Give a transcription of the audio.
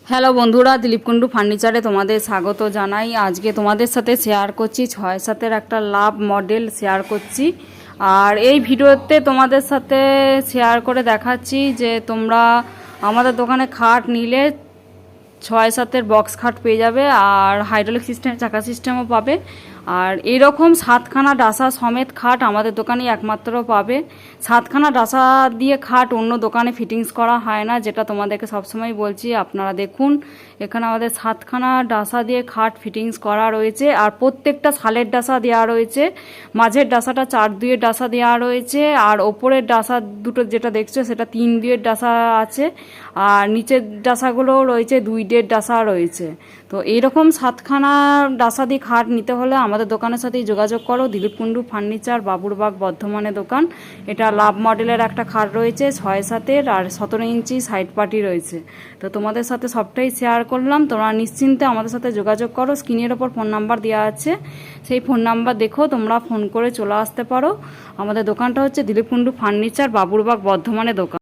Hello বন্ধুরা, দিলীপ কুণ্ডু ফার্নিচারে তোমাদের স্বাগত জানাই। আজকে তোমাদের সাথে শেয়ার করছি 6-7-এর একটা লাভ মডেল শেয়ার করছি। আর এই ভিডিওতে তোমাদের সাথে শেয়ার করে দেখাচ্ছি যে তোমরা আমাদের দোকানে খাট নিলে 6-7-এর বক্স খাট পেয়ে যাবে, আর হাইড্রোলিক সিস্টেম চাকা সিস্টেমও পাবে। আর এইরকম 7খানা ডাসা সমেত খাট আমাদের দোকানেই একমাত্র পাবে। 7খানা ডাসা দিয়ে খাট অন্য দোকানে ফিটিংস করা হয় না, যেটা তোমাদেরকে সবসময় বলছি। আপনারা দেখুন, এখানে আমাদের 7খানা ডাসা দিয়ে খাট ফিটিংস করা রয়েছে, আর প্রত্যেকটা শালের ডাসা দেওয়া রয়েছে। মাঝের ডাসাটা 4-2-এর ডাসা দেওয়া রয়েছে, আর ওপরের ডাসা দুটো যেটা দেখছো সেটা 3-2-এর ডাসা আছে, আর নিচের ডাসাগুলোও রয়েছে 2-2-এর ডাসা রয়েছে। তো এইরকম 7খানা ডাসা দিয়ে খাট নিতে হলে আমাদের দোকানের সাথেই যোগাযোগ করো। দিলীপ কুণ্ডু ফার্নিচার, বাবুরবাগ, বর্ধমানে দোকান। এটা লাভ মডেলের একটা খাট রয়েছে 6-7-এর, আর 17 ইঞ্চি সাইড পার্টি রয়েছে। তো তোমাদের সাথে সবটাই শেয়ার করলাম। তোমরা নিশ্চিন্তে আমাদের সাথে যোগাযোগ করো। স্ক্রিনের ওপর ফোন নাম্বার দেওয়া আছে, সেই ফোন নাম্বার দেখো তোমরা ফোন করে চলে আসতে পারো। আমাদের দোকানটা হচ্ছে দিলীপ কুণ্ডু ফার্নিচার, বাবুরবাগ, বর্ধমানে দোকান।